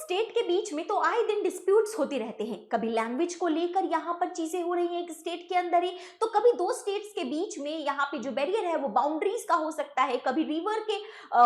State के बीच में तो आए दिन डिस्प्यूट्स होते रहते हैं। कभी लैंग्वेज को लेकर यहाँ पर चीजें हो रही हैं एक स्टेट के अंदर ही, तो कभी दो स्टेट्स के बीच में यहाँ पे जो बैरियर है वो बाउंड्रीज का हो सकता है, कभी रिवर के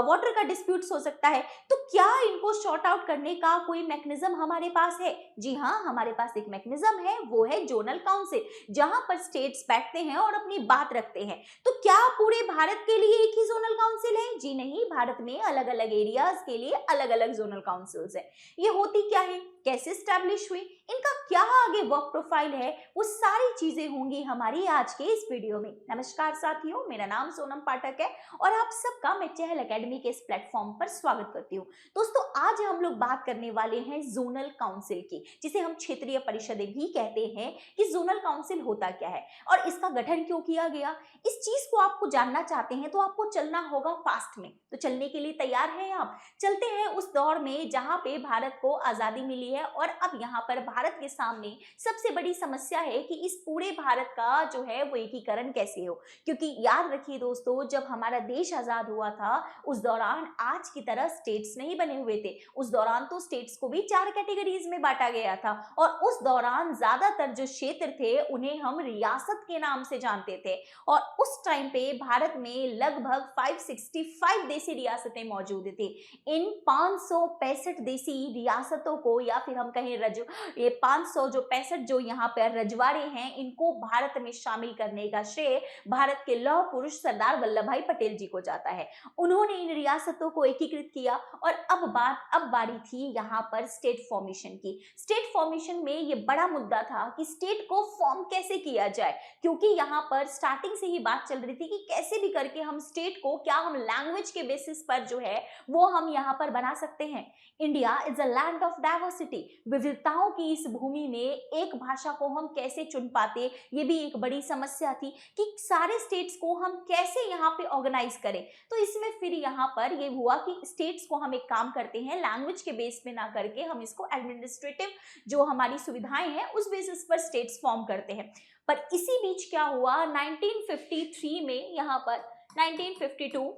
वाटर का डिस्प्यूट्स हो सकता है। तो क्या इनको शॉर्ट आउट करने का कोई मैकेनिज्म हमारे पास है? जी हाँ, हमारे पास एक मैकेनिज्म है, वो है जोनल काउंसिल, जहां पर स्टेट्स बैठते हैं और अपनी बात रखते हैं। तो क्या पूरे भारत के लिए एक ही जोनल काउंसिल है? जी नहीं, भारत में अलग अलग एरियाज के लिए अलग अलग जोनल काउंसिल्स है। ये होती क्या है, कैसे स्टैब्लिश हुई, इनका क्या आगे वर्क प्रोफाइल है, वो सारी चीजें होंगी हमारी आज के इस वीडियो में। नमस्कार साथियों, मेरा नाम सोनम पाठक है और आप सबका मैं चहल एकेडमी के इस प्लेटफॉर्म पर स्वागत करती हूँ। दोस्तों, आज हम लोग बात करने वाले हैं जोनल काउंसिल की, जिसे हम क्षेत्रीय परिषदें भी कहते हैं। कि जोनल काउंसिल होता क्या है और इसका गठन क्यों किया गया, इस चीज को आपको जानना चाहते हैं तो आपको चलना होगा फास्ट में। तो चलने के लिए तैयार हैं आप? चलते हैं उस दौर में जहां पे भारत को आजादी मिली है और अब यहाँ पर भारत के सामने सबसे बड़ी समस्या है कि इस पूरे भारत का जो है वो एकीकरण कैसे हो। क्योंकि याद रखिए दोस्तों, जब हमारा देश आजाद हुआ था उस दौरान आज की तरह स्टेट्स नहीं बने हुए थे। उस दौरान तो स्टेट्स को भी 4 कैटेगरीज में बांटा गया था और उस दौरान ज्यादातर जो क्षेत्र थे उन्हें हम रियासत के नाम से जानते थे। और उस टाइम पे भारत में लगभग 565 देसी रियासतें मौजूद थी। इन 565 देसी रियासतों को, या फिर हम कहें ये 500 जो 65 जो यहाँ पर रजवाड़े हैं, इनको भारत में शामिल करने का श्रेय भारत के लौह पुरुष सरदार वल्लभ भाई पटेल जी को जाता है। उन्होंने इन रियासतों को एकीकृत किया और अब बारी थी यहाँ पर स्टेट फॉर्मेशन की। स्टेट फॉर्मेशन में ये बड़ा मुद्दा था कि स्टेट को फॉर्म कैसे किया जाए, क्योंकि यहाँ पर स्टार्टिंग से ही बात चल रही थी कि कैसे भी करके हम स्टेट को, क्या हम लैंग्वेज के बेसिस पर जो है वो हम यहाँ पर बना सकते हैं। India is a land of diversity, विविधताओं की इस भूमि में एक भाषा को हम कैसे चुन पाते, ये भी एक बड़ी समस्या थी कि सारे स्टेट्स को हम कैसे यहाँ पे ऑर्गेनाइज करें। तो इसमें फिर यहाँ पर ये हुआ कि स्टेट्स को हम एक काम करते हैं, लैंग्वेज के बेस पे ना करके हम इसको एडमिनिस्ट्रेटिव जो हमारी सुविधाएं हैं उस बेसिस पर स्टेट्स फॉर्म करते हैं। पर इसी बीच क्या हुआ, 1953 में यहाँ पर 1952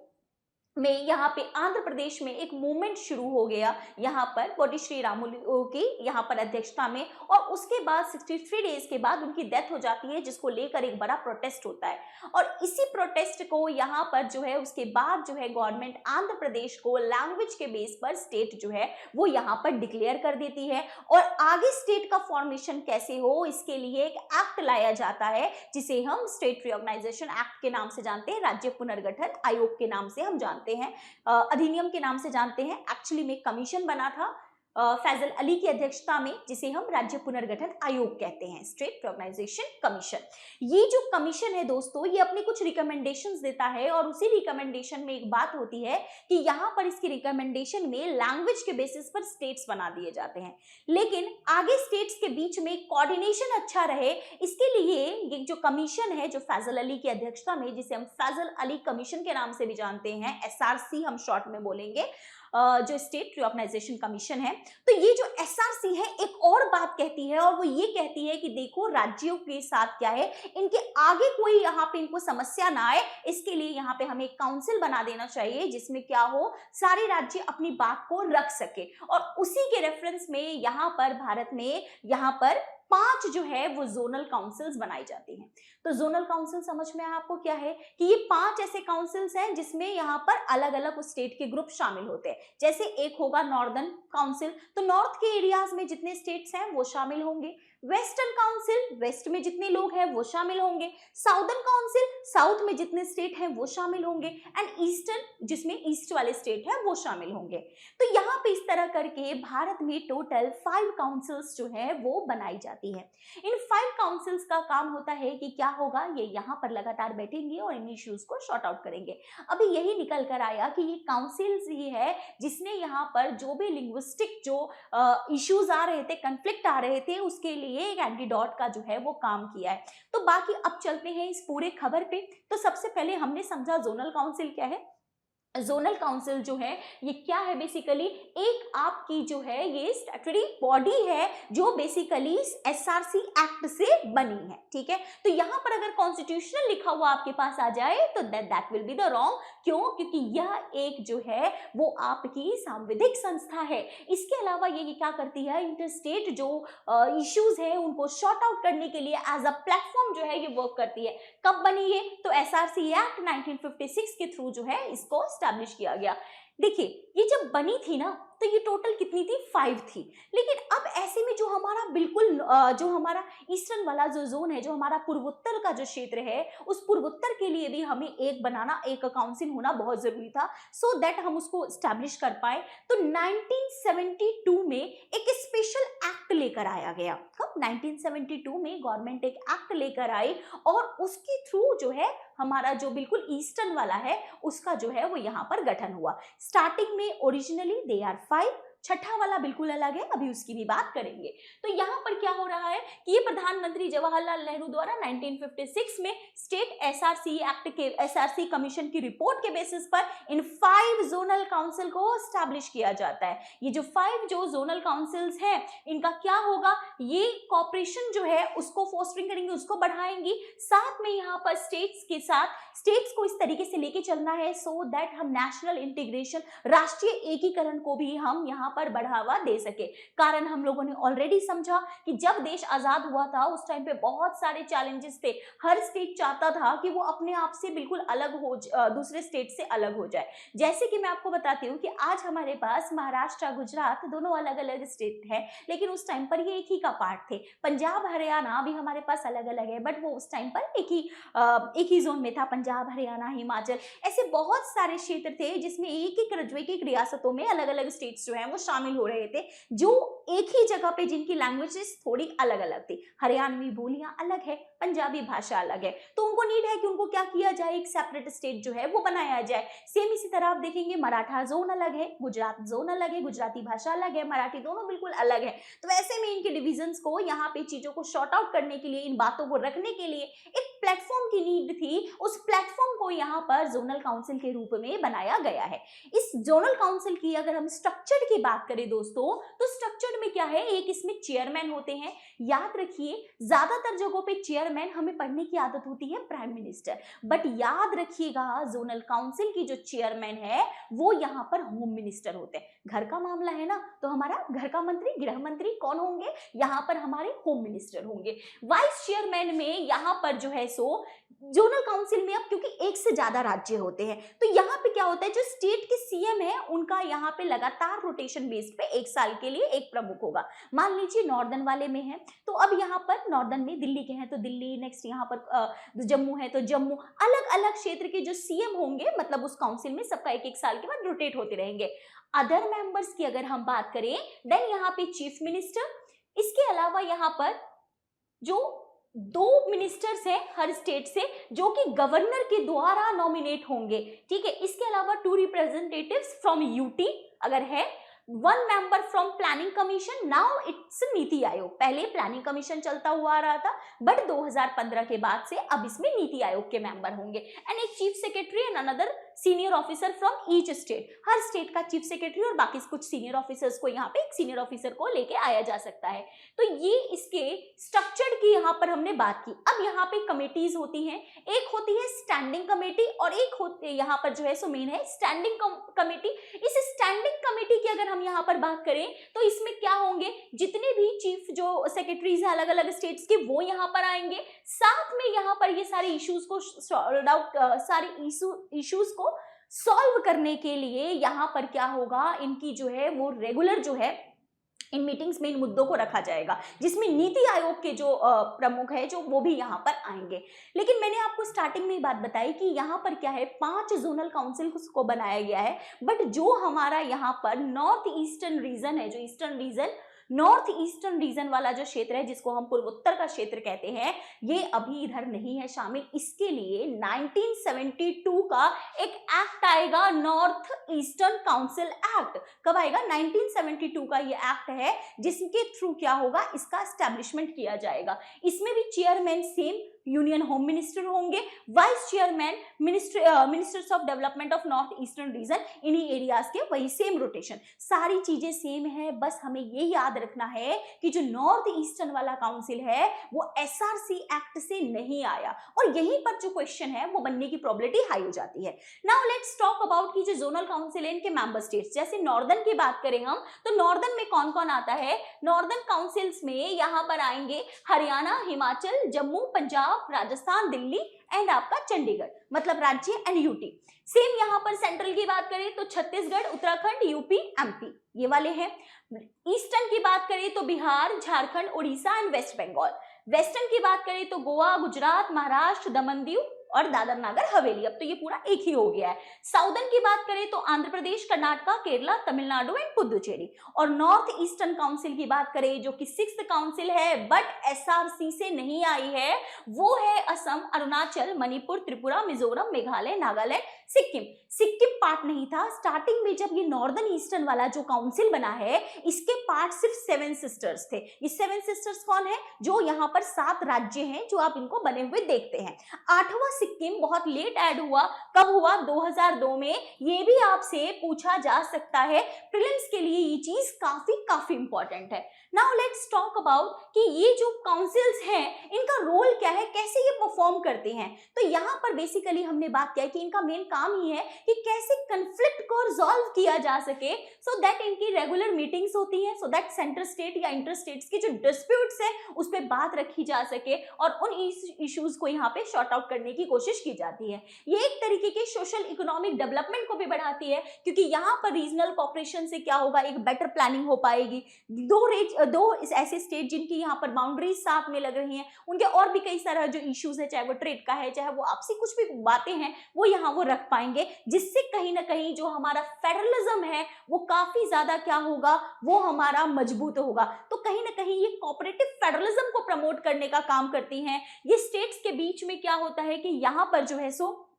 में यहाँ पे आंध्र प्रदेश में एक मूवमेंट शुरू हो गया, यहाँ पर पोटी श्री रामुलु की यहाँ पर अध्यक्षता में। और उसके बाद 63 डेज के बाद उनकी डेथ हो जाती है, जिसको लेकर एक बड़ा प्रोटेस्ट होता है। और इसी प्रोटेस्ट को यहाँ पर जो है उसके बाद जो है गवर्नमेंट आंध्र प्रदेश को लैंग्वेज के बेस पर स्टेट जो है वो यहाँ पर डिक्लेयर कर देती है। और आगे स्टेट का फॉर्मेशन कैसे हो, इसके लिए एक एक्ट लाया जाता है, जिसे हम स्टेट रिऑर्गेनाइजेशन एक्ट के नाम से जानते हैं, राज्य पुनर्गठन आयोग के नाम से हम जानते हैं, अधिनियम के नाम से जानते हैं। एक्चुअली में कमीशन बना था फैजल अली की अध्यक्षता में, जिसे हम राज्य पुनर्गठन आयोग कहते हैं, स्टेट रिकॉग्नाइजेशन कमीशन। ये जो कमीशन है दोस्तों, ये अपनी कुछ रिकमेंडेशंस देता है और उसी रिकमेंडेशन में एक बात होती है कि यहाँ पर इसकी रिकमेंडेशन में लैंग्वेज के बेसिस पर स्टेट्स बना दिए जाते हैं। लेकिन आगे स्टेट्स के बीच में कोऑर्डिनेशन अच्छा रहे, इसके लिए ये जो कमीशन है जो फैजल अली की अध्यक्षता में, जिसे हम फैजल अली कमीशन के नाम से भी जानते हैं, SRC हम शॉर्ट में बोलेंगे, जो स्टेट रिकॉग्नाइजेशन कमीशन है। तो ये जो SRC है एक और बात कहती है, और वो ये कहती है कि देखो राज्यों के साथ क्या है, इनके आगे कोई यहाँ पे इनको समस्या ना आए, इसके लिए यहाँ पे हमें एक काउंसिल बना देना चाहिए, जिसमें क्या हो, सारे राज्य अपनी बात को रख सके। और उसी के रेफरेंस में यहाँ पर भारत में यहाँ पर 5 जो है वो जोनल काउंसिल्स बनाई जाती हैं। तो जोनल काउंसिल समझ में आया आपको क्या है, कि ये 5 ऐसे काउंसिल्स हैं जिसमें यहाँ पर अलग अलग स्टेट के ग्रुप शामिल होते हैं। जैसे एक होगा नॉर्दर्न काउंसिल, तो नॉर्थ के एरियाज में जितने स्टेट्स हैं वो शामिल होंगे। वेस्टर्न काउंसिल, वेस्ट में जितने लोग हैं वो शामिल होंगे। साउदर्न काउंसिल, साउथ में जितने स्टेट हैं वो शामिल होंगे। एंड ईस्टर्न, जिसमें ईस्ट वाले स्टेट हैं वो शामिल होंगे। तो यहाँ पे इस तरह करके भारत में टोटल 5 काउंसिल्स जो है वो बनाई जाती है। इन 5 काउंसिल्स का काम होता है कि क्या होगा, ये यहाँ पर लगातार बैठेंगे और इन इश्यूज को शॉर्ट आउट करेंगे। अभी यही निकल कर आया कि ये काउंसिल्स ही है जिसने यहाँ पर जो भी लिंग्विस्टिक जो इश्यूज आ रहे थे, कंफ्लिक्ट आ रहे थे, उसके लिए एक एंटीडोट का जो है वो काम किया है। तो बाकी अब चलते हैं इस पूरे खबर पे। तो सबसे पहले हमने समझा जोनल काउंसिल क्या है, जोनल काउंसिल जो है ये क्या है, बेसिकली एक आपकी जो है ये स्टैट्यूटरी बॉडी है जो बेसिकली एसआरसी एक्ट से बनी है, ठीक है। तो यहाँ पर अगर कॉन्स्टिट्यूशनल लिखा हुआ आपके पास आ जाए तो that will be the wrong. क्यों? क्योंकि यह एक जो है वो आपकी सांविधिक संस्था है। इसके अलावा ये क्या करती है, इंटरस्टेट जो इश्यूज है उनको शॉर्ट आउट करने के लिए एज अ प्लेटफॉर्म जो है ये वर्क करती है। कब बनी है? तो एसआरसी एक्ट 1956 के थ्रू जो है इसको एस्टैब्लिश किया गया। देखिए ये जब बनी थी ना तो ये टोटल कितनी थी? 5 थी। लेकिन अब ऐसे में जो हमारा बिल्कुल जो हमारा ईस्टर्न वाला जो जोन है, जो हमारा पूर्वोत्तर का जो क्षेत्र है, उस पूर्वोत्तर के लिए भी हमें एक बनाना, एक काउंसिल होना बहुत जरूरी था, सो दैट हम उसको एस्टैब्लिश कर पाए। तो 1972 में एक स्पेशल एक्ट लेकर आया गया। कब? 1972 में गवर्नमेंट एक एक्ट लेकर आई और उसके थ्रू जो है हमारा जो बिल्कुल ईस्टर्न वाला है उसका जो है वो यहाँ पर गठन हुआ। स्टार्टिंग में ओरिजिनली दे आर 5, छठा वाला बिल्कुल अलग है, अभी उसकी भी बात करेंगे। तो यहाँ पर क्या हो रहा है कि ये प्रधानमंत्री जवाहरलाल नेहरू द्वारा 1956 में स्टेट एसआरसी एक्ट के एसआरसी कमीशन की रिपोर्ट के बेसिस पर इन 5 जोनल काउंसिल को एस्टैब्लिश किया जाता है। ये जो 5 जो जोनल काउंसिल्स हैं इनका क्या होगा, ये कॉपरेशन जो है उसको फोस्टरिंग करेंगी, उसको बढ़ाएंगी। साथ में यहाँ पर स्टेट्स के साथ स्टेट्स को इस तरीके से लेके चलना है सो दैट हम नेशनल इंटीग्रेशन, राष्ट्रीय एकीकरण को भी हम यहाँ पर बढ़ावा दे सके। कारण हम लोगों ने ऑलरेडी समझा कि जब देश आजाद हुआ था उस टाइम पे बहुत सारे चैलेंजेस थे। हर स्टेट चाहता था कि वो अपने आप से बिल्कुल अलग हो, दूसरे स्टेट से अलग हो जाए। जैसे कि मैं आपको बताती हूँ कि आज हमारे पास महाराष्ट्र, गुजरात दोनों अलग अलग स्टेट है, लेकिन उस टाइम पर ये एक ही का पार्ट थे। पंजाब, हरियाणा भी हमारे पास अलग अलग है, बट वो उस टाइम पर एक ही जोन में था। पंजाब, हरियाणा, हिमाचल, ऐसे बहुत सारे क्षेत्र थे जिसमें एक रियासतों में अलग अलग स्टेट्स जो हैं वो शामिल हो रहे थे, जो एक ही जगह पे जिनकी लैंग्वेजेस थोड़ी अलग अलग थी। हरियाणवी बोलियां अलग है, पंजाबी भाषा अलग है, तो उनको नीड है कि उनको क्या किया जाए, एक सेपरेट स्टेट जो है वो बनाया जाए। सेम इसी तरह आप देखेंगे मराठा जोन अलग है, गुजरात जोन अलग है, गुजराती भाषा अलग है, मराठी, दोनों बिल्कुल अलग है। तो ऐसे में इनके डिविजन्स को, यहाँ पे चीजों को शॉर्ट आउट करने के लिए, इन बातों को रखने के लिए एक प्लेटफॉर्म की नीड थी। उस प्लेटफॉर्म को यहाँ पर जोनल काउंसिल के रूप में बनाया गया है। इस जोनल काउंसिल की अगर हम स्ट्रक्चर की बात करें दोस्तों, तो स्ट्रक्चर में क्या है, एक इसमें चेयरमैन होते हैं। याद रखिए ज्यादातर जगहों पे चेयरमैन हमें पढ़ने की आदत होती है प्राइम मिनिस्टर, बट याद रखिएगा जोनल काउंसिल की जो चेयरमैन है वो यहाँ पर होम मिनिस्टर होते हैं। घर का मामला है ना, तो हमारा घर का मंत्री, गृह मंत्री कौन होंगे, यहाँ पर हमारे होम मिनिस्टर होंगे। वाइस चेयरमैन में यहाँ पर जो है सो जोनल काउंसिल में अब क्योंकि एक से ज्यादा राज्य होते हैं, तो यहाँ पे क्या होता है, जो स्टेट के सीएम है उनका यहाँ पे लगातार रोटेशन बेस पे 1 साल के लिए एक प्रमुख होगा। मान लीजिए नॉर्दर्न वाले में है, तो अब यहाँ पर नॉर्दर्न में दिल्ली के हैं तो दिल्ली, नेक्स्ट यहाँ पर जम्मू है तो जम्मू, अलग अलग क्षेत्र के जो सीएम होंगे, मतलब उस काउंसिल में सबका 1-1 साल के बाद रोटेट होते रहेंगे। अदर मेंबर्स की अगर हम बात करें, देन यहाँ पे चीफ मिनिस्टर, इसके अलावा यहाँ पर जो 2 मिनिस्टर्स हैं हर स्टेट से जो कि गवर्नर के द्वारा नॉमिनेट होंगे, ठीक है। इसके अलावा 2 रिप्रेजेंटेटिव्स फ्रॉम यूटी अगर है, 1 member from planning commission, now it's NITI Aayog. पहले प्लानिंग कमीशन चलता हुआ आ रहा था, बट 2015 के बाद से अब इसमें नीति आयोग के मेंबर होंगे। एंड एक chief secretary and another senior officer from each state. Her state का चीफ सेक्रेटरी और बाकी कुछ सीनियर ऑफिसर्स को, यहाँ पे एक सीनियर ऑफिसर को लेके आया जा सकता है। तो ये इसके स्ट्रक्चर की यहाँ पर हमने बात की। अब यहाँ पे कमेटीज होती हैं, एक होती है स्टैंडिंग कमेटी और एक होती है यहाँ पर जो है सो मेन है स्टैंडिंग कमेटी। इस स्टैंडिंग कमेटी की अगर हम यहाँ पर बात करें तो इसमें क्या होंगे, जितने भी चीफ जो सेक्रेटरीज हैं अलग अलग स्टेट्स के वो यहाँ पर आएंगे। साथ में यहाँ पर ये सारे इश्यूज को सॉल्व आउट, सारे इश्यूज को सॉल्व करने के लिए यहाँ पर क्या होगा, इनकी जो है वो रेगुलर जो है इन मीटिंग्स में इन मुद्दों को रखा जाएगा, जिसमें नीति आयोग के जो प्रमुख है जो वो भी यहाँ पर आएंगे। लेकिन मैंने आपको स्टार्टिंग में ही बात बताई कि यहाँ पर क्या है, 5 जोनल काउंसिल को बनाया गया है, बट जो हमारा यहाँ पर नॉर्थ ईस्टर्न रीजन है, जो eastern region north eastern reason वाला जो क्षेत्र है, जिसको हम पूर्वोत्तर का क्षेत्र कहते हैं, ये अभी इधर नहीं है शामिल। इसके लिए 1972 का एक एक्ट आएगा, नॉर्थ ईस्टर्न काउंसिल एक्ट। कब आएगा? 1972 का ये एक्ट है, जिसके थ्रू क्या होगा, इसका एस्टैब्लिशमेंट किया जाएगा। इसमें भी chairman same union home minister होंगे, vice chairman ministers of development of north eastern region, इन्हीं एरियाज के वही सेम रोटेशन, सारी चीजें सेम है। बस हमें ये याद रखना है कि जो नॉर्थ ईस्टर्न वाला काउंसिल है वो एसआरसी एक्ट से नहीं आया, और यहीं पर जो क्वेश्चन है वो बनने की प्रोबेबिलिटी हाई हो जाती है। नाउ लेट्स टॉक अबाउट की जो जोनल काउंसिल है, इनके मेंबर स्टेट्स। जैसे नॉर्दर्न की बात करें हम, तो नॉर्दर्न में कौन कौन आता है? नॉर्दर्न काउंसिल्स में यहाँ पर आएंगे हरियाणा, हिमाचल, जम्मू, पंजाब, राजस्थान, दिल्ली एंड आपका चंडीगढ़, मतलब राज्य एंड यूटी। सेम यहाँ पर सेंट्रल की बात करें तो छत्तीसगढ़, उत्तराखंड, यूपी, एमपी, ये वाले हैं। ईस्टर्न की बात करें तो बिहार, झारखंड, उड़ीसा एंड वेस्ट बंगाल। वेस्टर्न की बात करें तो गोवा, गुजरात, महाराष्ट्र, दमन दीव और दादर नागर हवेली। अब तो ये पूरा एक ही हो गया है। साउदर्न की बात करें तो आंध्र प्रदेश, कर्नाटका, केरला, तमिलनाडु एंड पुदुचेरी। और नॉर्थ ईस्टर्न काउंसिल की बात करें, जो कि 6th काउंसिल है बट एसआरसी से नहीं आई है, वो है असम, अरुणाचल, मणिपुर, त्रिपुरा, मिजोरम, मेघालय, नागालैंड, सिक्किम। सिक्किम पार्ट नहीं था स्टार्टिंग में, जब ये नॉर्दर्न ईस्टर्न वाला जो काउंसिल बना है, इसके पार्ट सिर्फ 7 सिस्टर्स थे। ये 7 सिस्टर्स कौन है? जो यहाँ पर 7 राज्य हैं, जो आप इनको बने हुए देखते हैं। 8वां सिक्किम बहुत लेट ऐड हुआ। कब हुआ? 2002 में। ये भी आपसे पूछा जा सकता है, प्रीलिम्स के लिए ये चीज काफी इंपॉर्टेंट है। नाउ लेट्स टॉक अबाउट कि ये जो काउंसिल्स हैं, इनका रोल क्या है, कैसे ये परफॉर्म करते हैं। तो यहाँ पर बेसिकली हमने बात किया कि इनका मेन काम ही है कि कैसे कंफ्लिक्ट को रिजॉल्व किया जा सके, सो दैट इनकी रेगुलर मीटिंग्स होती हैं, सो दैट सेंटर स्टेट या इंटर स्टेट्स की जो डिस्प्यूट्स है उस पर बात रखी जा सके और उन इश्यूज को यहाँ पे शॉर्ट आउट करने की कोशिश की जाती है। ये एक तरीके के सोशल इकोनॉमिक डेवलपमेंट को भी बढ़ाती है, क्योंकि यहाँ पर रीजनल कॉपरेशन से क्या होगा, एक बेटर प्लानिंग हो पाएगी। दो ऐसे स्टेट जिनकी यहाँ पर बाउंड्रीज साथ में लग रही हैं, उनके और भी कई सारा जो इश्यूज है, चाहे वो ट्रेड का है, चाहे वो आपसी कुछ भी बातें हैं, वो यहाँ वो रख पाएंगे, जिससे कहीं ना कहीं जो हमारा फेडरलिज्म है वो काफी ज्यादा क्या होगा, वो हमारा मजबूत होगा। तो कहीं ना कहीं ये कोऑपरेटिव फेडरलिज्म को प्रमोट करने का काम करती हैं। ये स्टेट्स के बीच में क्या होता है कि यहाँ पर जो है सो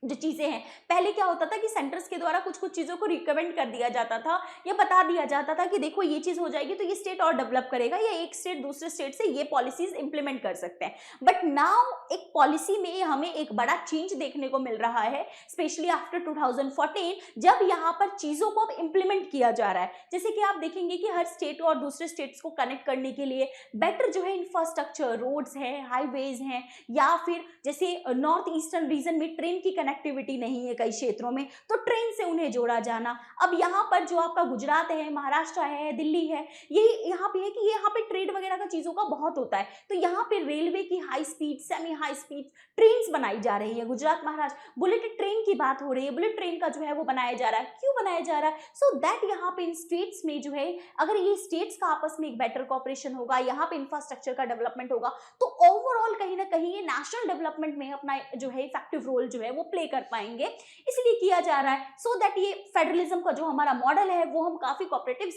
जो चीजें हैं, पहले क्या होता था कि सेंटर्स के द्वारा कुछ कुछ चीजों को रिकमेंड कर दिया जाता था, या बता दिया जाता था कि देखो ये चीज हो जाएगी तो ये स्टेट और डेवलप करेगा, या एक स्टेट दूसरे स्टेट से ये पॉलिसीज इंप्लीमेंट कर सकते हैं। बट नाउ एक पॉलिसी में हमें एक बड़ा चेंज देखने को मिल रहा है, स्पेशली आफ्टर 2014, जब यहाँ पर चीजों को अब इंप्लीमेंट किया जा रहा है। जैसे कि आप देखेंगे कि हर स्टेट और दूसरे स्टेट्स को कनेक्ट करने के लिए बेटर जो है इंफ्रास्ट्रक्चर, रोड्स हैं, हाईवेज हैं, या फिर जैसे नॉर्थ ईस्टर्न रीजन में ट्रेन की कनेक्टिविटी नहीं है कई क्षेत्रों में, तो ट्रेन से उन्हें जोड़ा जाना। अब यहाँ पर जो आपका गुजरात है, महाराष्ट्र है, दिल्ली है, ये यहाँ पे है कि ये यहाँ पे ट्रेड वगैरह का चीजों का बहुत होता है, तो यहाँ पे रेलवे की high speed, semi high speed train बनाई जा रही है। गुजरात, महाराष्ट्र बुलेट ट्रेन की बात हो रही है, बुलेट ट्रेन का जो है वो बनाया जा रहा है। क्यों बनाया जा रहा है? सो दैट यहाँ पे इन स्टेट्स में जो है, अगर ये स्टेट्स का आपस में एक बेटर कॉपरेशन होगा, यहाँ पे इंफ्रास्ट्रक्चर का डेवलपमेंट होगा, तो ओवरऑल कहीं ना कहीं ये नेशनल डेवलपमेंट में अपना जो है इफेक्टिव रोल जो है वो प्ले कर पाएंगे। इसलिए किया जा रहा है, सो दैट ये फेडरलिज्म का जो हमारा मॉडल है वो हम काफी कोऑपरेटिव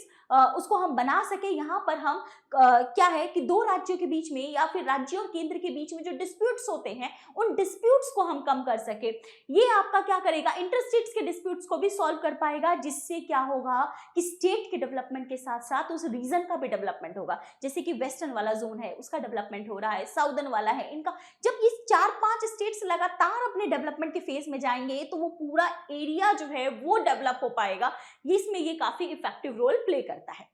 उसको हम बना सके। यहाँ पर हम क्या है कि दो राज्यों के बीच में या फिर राज्य और केंद्र के बीच में जो डिस्प्यूट्स होते हैं, उन डिस्प्यूट्स को हम कम कर सके। ये आपका क्या करेगा, इंटरस्टेट्स के डिस्प्यूट्स को भी सॉल्व कर पाएगा, जिससे क्या होगा कि स्टेट के डेवलपमेंट के साथ साथ उस रीजन का भी डेवलपमेंट होगा। जैसे कि वेस्टर्न वाला जोन है, उसका डेवलपमेंट हो रहा है, साउदर्न वाला है, इनका जब ये 4-5 स्टेट्स लगातार अपने डेवलपमेंट के फेज में जाएंगे, तो वो पूरा एरिया जो है वो डेवलप हो पाएगा। इसमें ये काफी इफेक्टिव रोल प्ले करता है।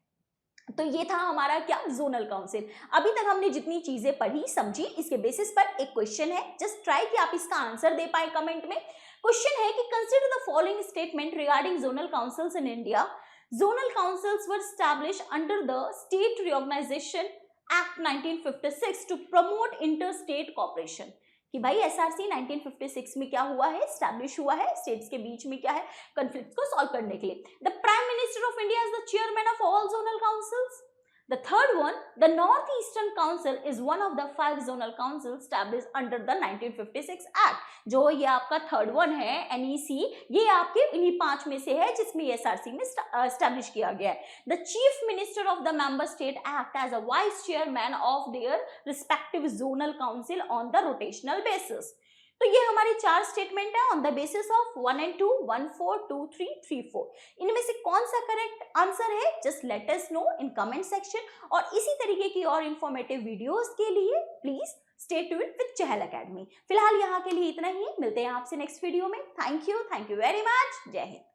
तो ये था हमारा क्या, जोनल काउंसिल। अभी तक हमने जितनी चीजें पढ़ी समझी, इसके बेसिस पर एक क्वेश्चन है, जस्ट ट्राई कि आप इसका आंसर दे पाए कमेंट में। क्वेश्चन है कि consider the following statement regarding zonal councils in India. Zonal councils were established under the state reorganisation act 1956 to promote inter state cooperation. कि भाई एसआरसी 1956 में क्या हुआ है, एस्टैब्लिश हुआ है, स्टेट्स के बीच में क्या है, कॉन्फ्लिक्ट को सॉल्व करने के लिए। The prime minister of India is the chairman of all zonal councils. The third one, the Northeastern Council is one of the 5 zonal councils established under the 1956 Act. जो ये आपका थर्ड वन है NEC, ये आपके इन्हीं 5 में से है जिसमें SRC में एस्टैब्लिश किया गया है. The Chief Minister of the member state act as a vice chairman of their respective zonal council on the rotational basis. तो ये हमारी 4 स्टेटमेंट है on the basis of 1 and 2, 1, 4, 2, 3, 3, 4. इनमें से कौन सा करेक्ट आंसर है? Just let us know in comment section. और इसी तरीके की और इंफॉर्मेटिव वीडियोस के लिए please stay tuned with Chahal academy. फिलहाल यहाँ के लिए इतना ही. मिलते हैं आपसे नेक्स्ट वीडियो में. Thank you very much. जय हिंद.